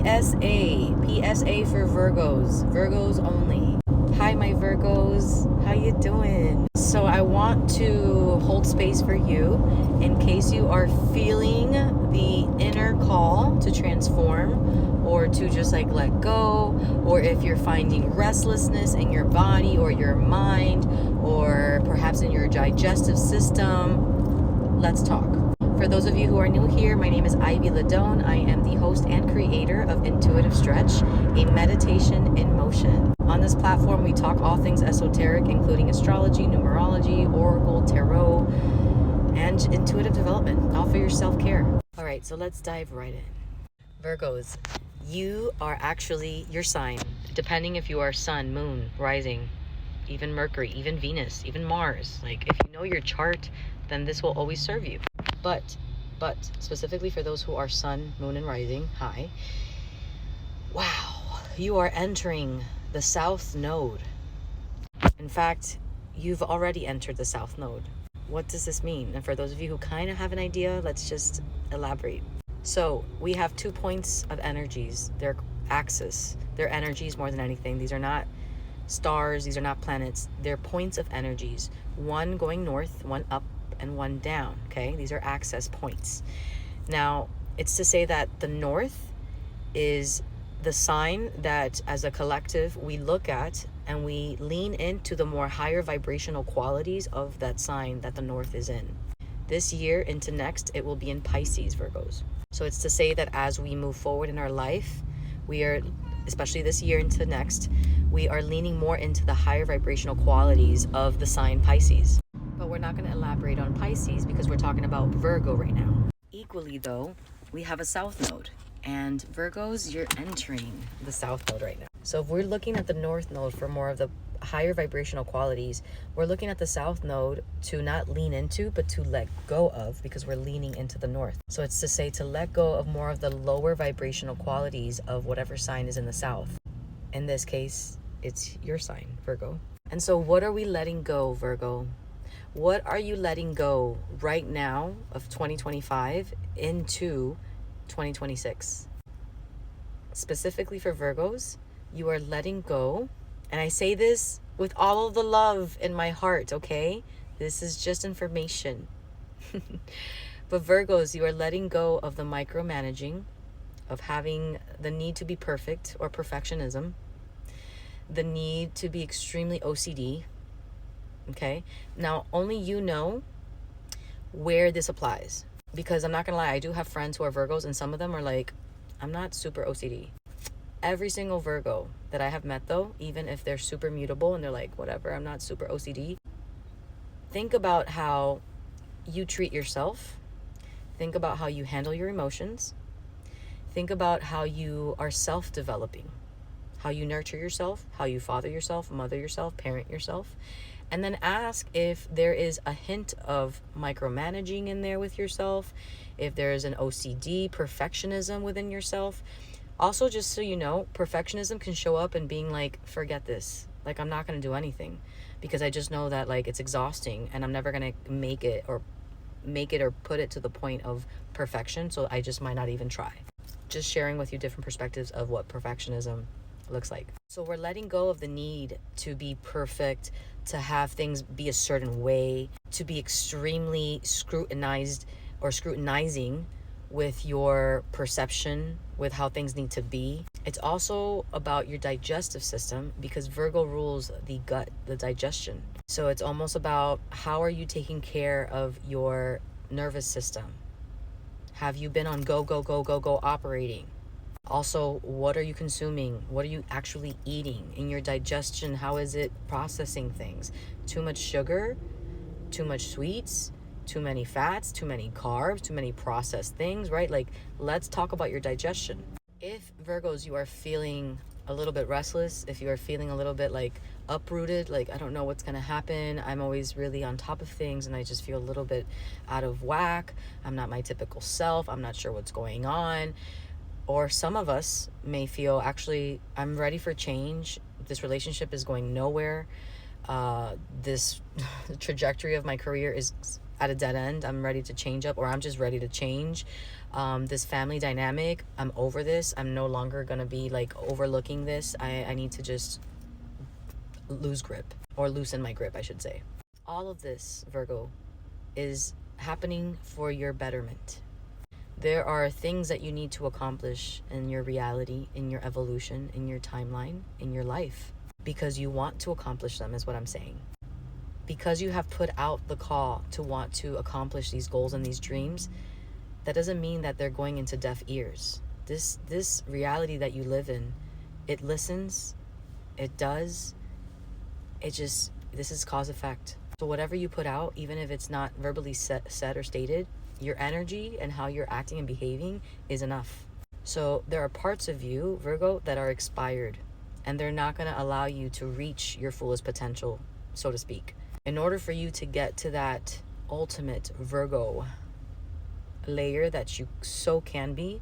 PSA for Virgos only. Hi, my Virgos. How you doing? So I want to hold space for you in case you are feeling the inner call to transform or to just like let go, or if you're finding restlessness in your body or your mind or perhaps in your digestive system. Let's talk. For those of you who are new here, my name is Ivy Ladone. I am the host and creator of Intuitive Stretch, a meditation in motion. On this platform, we talk all things esoteric, including astrology, numerology, oracle, tarot, and intuitive development, all for your self-care. All right, so let's dive right in. Virgos, you are actually your sign, depending if you are sun, moon, rising, even Mercury, even Venus, even Mars. Like, if you know your chart, then this will always serve you. But specifically for those who are sun, moon, and rising, hi. Wow, you are entering the South Node. In fact, you've already entered the South Node. What does this mean? And for those of you who kind of have an idea, let's just elaborate. So we have 2 points of energies. They're axis. They're energies more than anything. These are not stars. These are not planets. They're points of energies. One going north, one up, and one down. Okay, these are access points. Now, it's to say that the north is the sign that as a collective we look at and we lean into the more higher vibrational qualities of that sign that the north is in. This year into next, it will be in Pisces, Virgos. So it's to say that as we move forward in our life, we are, especially this year into next, we are leaning more into the higher vibrational qualities of the sign Pisces. But we're not going to elaborate on Pisces because we're talking about Virgo right now. Equally though, we have a South Node. And Virgos, you're entering the South Node right now. So if we're looking at the North Node for more of the higher vibrational qualities, we're looking at the South Node to not lean into, but to let go of, because we're leaning into the North. So it's to say to let go of more of the lower vibrational qualities of whatever sign is in the South. In this case, it's your sign, Virgo. And so what are we letting go, Virgo? What are you letting go right now of 2025 into 2026? Specifically for Virgos, you are letting go. And I say this with all of the love in my heart, okay? This is just information. But Virgos, you are letting go of the micromanaging, of having the need to be perfect or perfectionism, the need to be extremely OCD. Okay, now only you know where this applies, because I'm not gonna lie, I do have friends who are Virgos and some of them are like, I'm not super OCD. Every single Virgo that I have met though, even if they're super mutable and they're like, whatever, I'm not super OCD, think about how you treat yourself. Think about how you handle your emotions. Think about how you are self-developing, how you nurture yourself, how you father yourself, mother yourself, parent yourself. And then ask if there is a hint of micromanaging in there with yourself, if there is an OCD, perfectionism within yourself. Also, just so you know, perfectionism can show up in being like, forget this. Like, I'm not going to do anything because I just know that like it's exhausting and I'm never going to make it or put it to the point of perfection. So I just might not even try. Just sharing with you different perspectives of what perfectionism looks like. So we're letting go of the need to be perfect, to have things be a certain way, to be extremely scrutinized or scrutinizing with your perception, with how things need to be. It's also about your digestive system, because Virgo rules the gut, the digestion. So it's almost about how are you taking care of your nervous system? Have you been on go operating? Also, what are you consuming? What are you actually eating in your digestion? How is it processing things? Too much sugar, too much sweets, too many fats, too many carbs, too many processed things, right? Like, let's talk about your digestion. If Virgos, you are feeling a little bit restless, if you are feeling a little bit like uprooted, like I don't know what's gonna happen, I'm always really on top of things and I just feel a little bit out of whack, I'm not my typical self, I'm not sure what's going on. Or some of us may feel, actually, I'm ready for change. This relationship is going nowhere. This trajectory of my career is at a dead end. I'm ready to change up, or I'm just ready to change. This family dynamic, I'm over this. I'm no longer going to be like overlooking this. I need to just lose grip, or loosen my grip, I should say. All of this, Virgo, is happening for your betterment. There are things that you need to accomplish in your reality, in your evolution, in your timeline, in your life, because you want to accomplish them, is what I'm saying. Because you have put out the call to want to accomplish these goals and these dreams, that doesn't mean that they're going into deaf ears. This reality that you live in, it listens, it does, this is cause effect. So whatever you put out, even if it's not verbally said or stated, your energy and how you're acting and behaving is enough. So there are parts of you, Virgo, that are expired, and they're not going to allow you to reach your fullest potential, so to speak. In order for you to get to that ultimate Virgo layer that you so can be,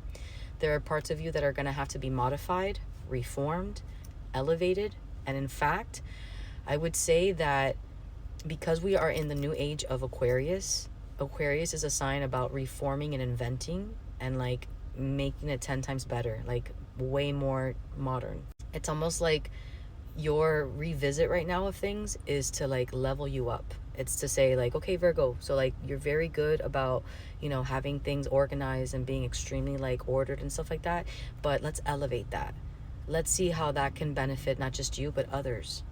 there are parts of you that are going to have to be modified, reformed, elevated. And in fact, I would say that because we are in the new age of Aquarius is a sign about reforming and inventing and like making it 10 times better, like way more modern. It's almost like your revisit right now of things is to like level you up. It's to say like, okay, Virgo, so like you're very good about, you know, having things organized and being extremely like ordered and stuff like that, but let's elevate that. Let's see how that can benefit not just you but others.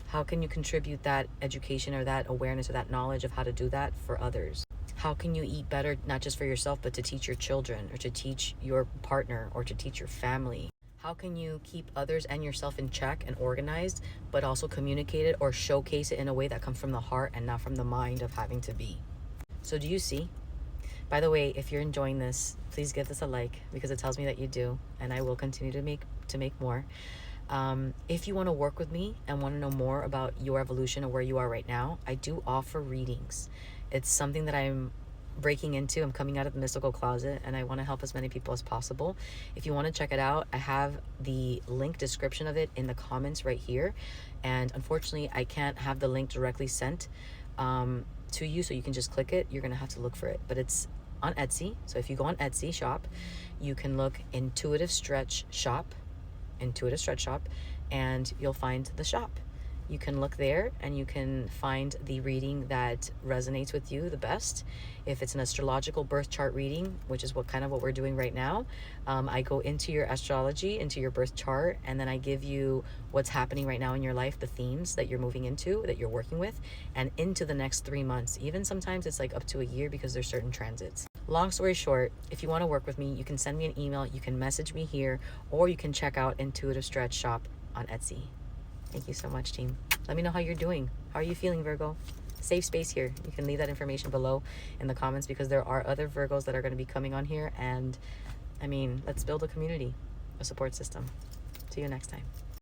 How can you contribute that education or that awareness or that knowledge of how to do that for others? How can you eat better, not just for yourself, but to teach your children or to teach your partner or to teach your family? How can you keep others and yourself in check and organized, but also communicate it or showcase it in a way that comes from the heart and not from the mind of having to be? So do you see? By the way, if you're enjoying this, please give this a like, because it tells me that you do, and I will continue to make more. If you want to work with me and want to know more about your evolution or where you are right now, I do offer readings. It's something that I'm breaking into. I'm coming out of the mystical closet, and I want to help as many people as possible. If you want to check it out, I have the link description of it in the comments right here. And unfortunately, I can't have the link directly sent to you, so you can just click it. You're going to have to look for it, but it's on Etsy. So if you go on Etsy shop, you can look Intuitive Stretch Shop, and you'll find the shop. You can look there and you can find the reading that resonates with you the best. If it's an astrological birth chart reading, which is what we're doing right now, I go into your astrology, into your birth chart, and then I give you what's happening right now in your life, the themes that you're moving into, that you're working with, and into the next 3 months. Even sometimes it's like up to a year, because there's certain transits. Long story short, if you want to work with me, you can send me an email, you can message me here, or you can check out Intuitive Stretch Shop on Etsy. Thank you so much, team. Let me know how you're doing. How are you feeling, Virgo? Safe space here. You can leave that information below in the comments, because there are other Virgos that are going to be coming on here. And I mean, let's build a community, a support system. See you next time.